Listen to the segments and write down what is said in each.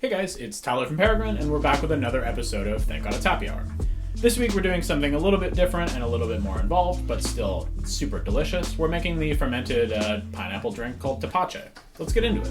Hey guys, it's Tyler from Peregrine, and we're back with another episode of Thank God It's Happy Hour. This week we're doing something a little bit different and a little bit more involved, but still super delicious. We're making the fermented pineapple drink called Tepache. Let's get into it.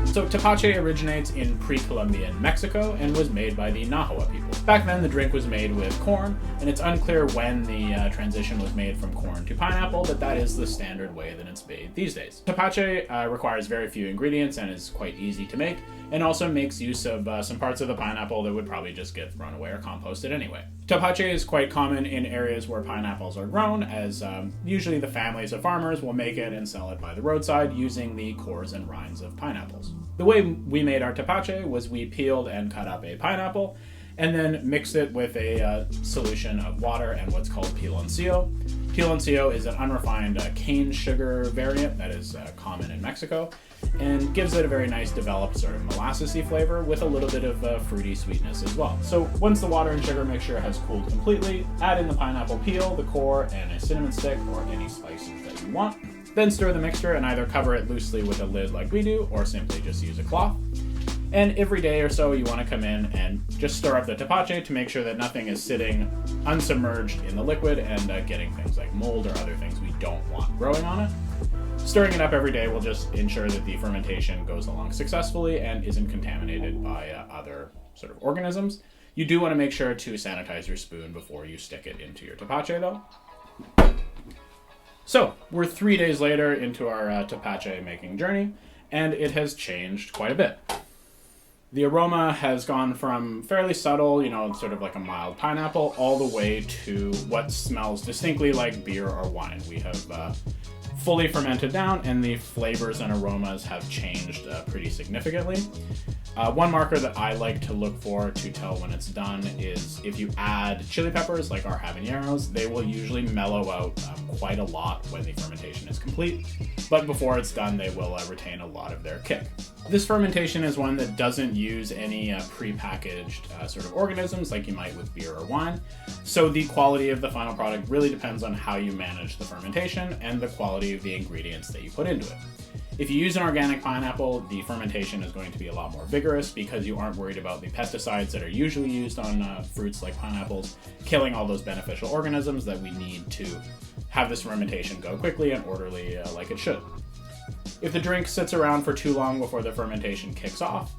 So Tepache originates in pre-Columbian Mexico and was made by the Nahua people. Back then the drink was made with corn, and it's unclear when the transition was made from corn to pineapple, but that is the standard way that it's made these days. Tepache requires very few ingredients and is quite easy to make, and also makes use of some parts of the pineapple that would probably just get thrown away or composted anyway. Tepache is quite common in areas where pineapples are grown, as usually the families of farmers will make it and sell it by the roadside using the cores and rinds of pineapples. The way we made our Tepache was we peeled and cut up a pineapple and then mixed it with a solution of water and what's called piloncillo. Piloncillo is an unrefined cane sugar variant that is common in Mexico and gives it a very nice developed sort of molassesy flavor with a little bit of fruity sweetness as well. So once the water and sugar mixture has cooled completely, add in the pineapple peel, the core, and a cinnamon stick or any spices that you want. Then stir the mixture and either cover it loosely with a lid like we do or simply just use a cloth. And every day or so you want to come in and just stir up the Tepache to make sure that nothing is sitting unsubmerged in the liquid and getting things like mold or other things we don't want growing on it. Stirring it up every day will just ensure that the fermentation goes along successfully and isn't contaminated by other sort of organisms. You do want to make sure to sanitize your spoon before you stick it into your Tepache though. So, we're 3 days later into our Tepache making journey, and it has changed quite a bit. The aroma has gone from fairly subtle, sort of like a mild pineapple, all the way to what smells distinctly like beer or wine. We have fully fermented down, and the flavors and aromas have changed pretty significantly. One marker that I like to look for to tell when it's done is if you add chili peppers, like our habaneros, they will usually mellow out quite a lot when the fermentation is complete, but before it's done, they will retain a lot of their kick. This fermentation is one that doesn't use any pre-packaged sort of organisms like you might with beer or wine, so the quality of the final product really depends on how you manage the fermentation and the quality of the ingredients that you put into it. If you use an organic pineapple, the fermentation is going to be a lot more vigorous because you aren't worried about the pesticides that are usually used on fruits like pineapples, killing all those beneficial organisms that we need to have this fermentation go quickly and orderly like it should. If the drink sits around for too long before the fermentation kicks off,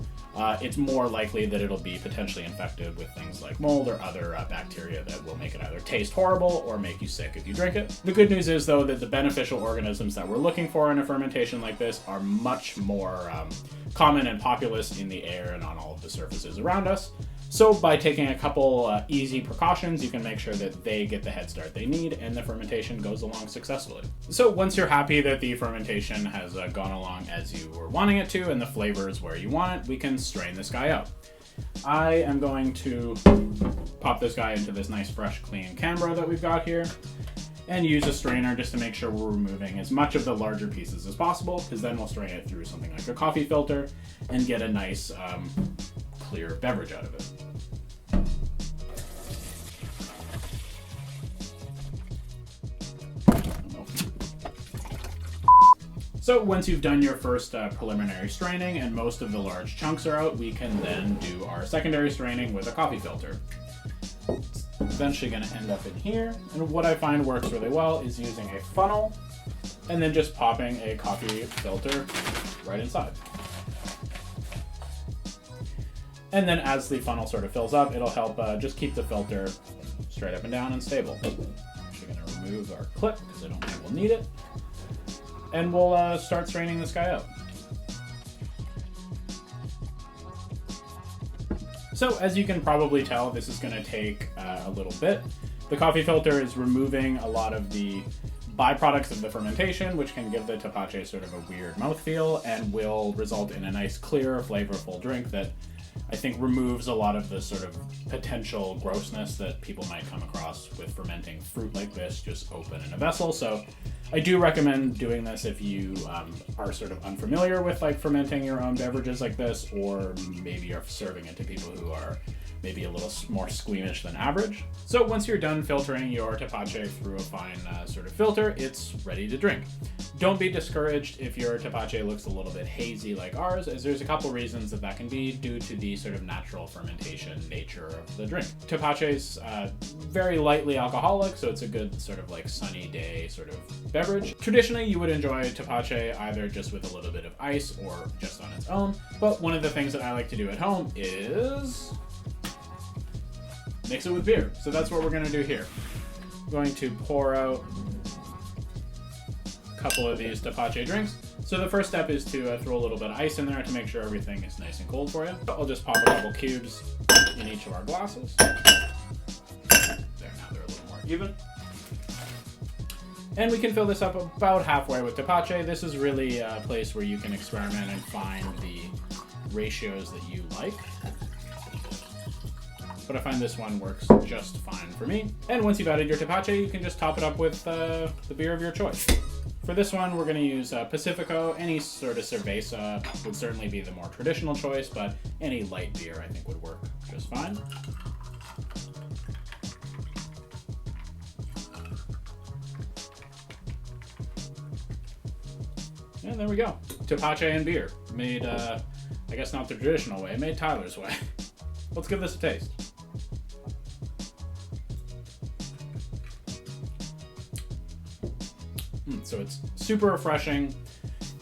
it's more likely that it'll be potentially infected with things like mold or other bacteria that will make it either taste horrible or make you sick if you drink it. The good news is, though, that the beneficial organisms that we're looking for in a fermentation like this are much more common and populous in the air and on all of the surfaces around us. So by taking a couple easy precautions, you can make sure that they get the head start they need and the fermentation goes along successfully. So once you're happy that the fermentation has gone along as you were wanting it to and the flavor is where you want it, we can strain this guy out. I am going to pop this guy into this nice fresh clean Canberra that we've got here and use a strainer just to make sure we're removing as much of the larger pieces as possible, because then we'll strain it through something like a coffee filter and get a nice clear beverage out of it. So once you've done your first preliminary straining and most of the large chunks are out, we can then do our secondary straining with a coffee filter. It's eventually going to end up in here, and what I find works really well is using a funnel and then just popping a coffee filter right inside. And then as the funnel sort of fills up, it'll help just keep the filter straight up and down and stable. I'm actually going to remove our clip because I don't think we'll need it. And we'll start straining this guy out. So as you can probably tell, this is going to take a little bit. The coffee filter is removing a lot of the byproducts of the fermentation, which can give the Tepache sort of a weird mouthfeel and will result in a nice, clear, flavorful drink that I think removes a lot of the sort of potential grossness that people might come across with fermenting fruit like this, just open in a vessel. So I do recommend doing this if you are sort of unfamiliar with like fermenting your own beverages like this, or maybe you're serving it to people who are maybe a little more squeamish than average. So once you're done filtering your Tepache through a fine sort of filter, it's ready to drink. Don't be discouraged if your Tepache looks a little bit hazy like ours, as there's a couple reasons that can be due to the sort of natural fermentation nature of the drink. Tepache's very lightly alcoholic, so it's a good sort of like sunny day sort of beverage. Traditionally, you would enjoy Tepache either just with a little bit of ice or just on its own, but one of the things that I like to do at home is mix it with beer. So that's what we're going to do here. I'm going to pour out a couple of these Tepache drinks. So the first step is to throw a little bit of ice in there to make sure everything is nice and cold for you. I'll just pop a couple cubes in each of our glasses. There, now they're a little more even. And we can fill this up about halfway with Tepache. This is really a place where you can experiment and find the ratios that you like. But I find this one works just fine for me. And once you've added your Tepache, you can just top it up with the beer of your choice. For this one, we're going to use Pacifico. Any sort of cerveza would certainly be the more traditional choice, but any light beer I think would work just fine. And there we go. Tepache and beer. Made, I guess not the traditional way, made Tyler's way. Let's give this a taste. So it's super refreshing.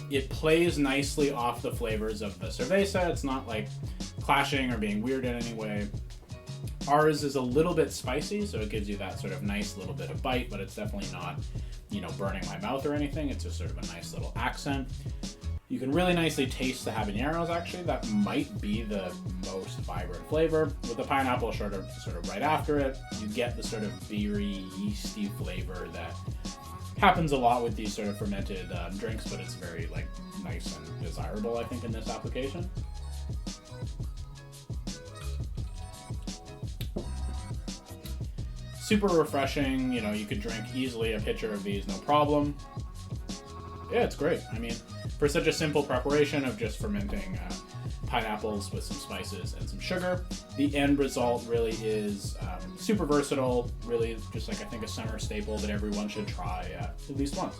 It plays nicely off the flavors of the cerveza. It's not like clashing or being weird in any way. Ours is a little bit spicy, so it gives you that sort of nice little bit of bite, but it's definitely not, burning my mouth or anything. It's just sort of a nice little accent. You can really nicely taste the habaneros, actually. That might be the most vibrant flavor. With the pineapple sort of right after it, you get the sort of beery, yeasty flavor that happens a lot with these sort of fermented drinks, but it's very nice and desirable, I think, in this application. Super refreshing. You could drink easily a pitcher of these, no problem. Yeah, it's great. I mean, for such a simple preparation of just fermenting pineapples with some spices and some sugar, the end result really is super versatile, really just I think a summer staple that everyone should try at least once.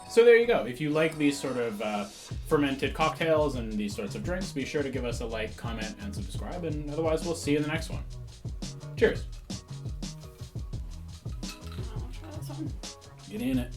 So there you go. If you like these sort of fermented cocktails and these sorts of drinks, be sure to give us a like, comment, and subscribe, and otherwise we'll see you in the next one. Cheers. I'll try this one. Get in it.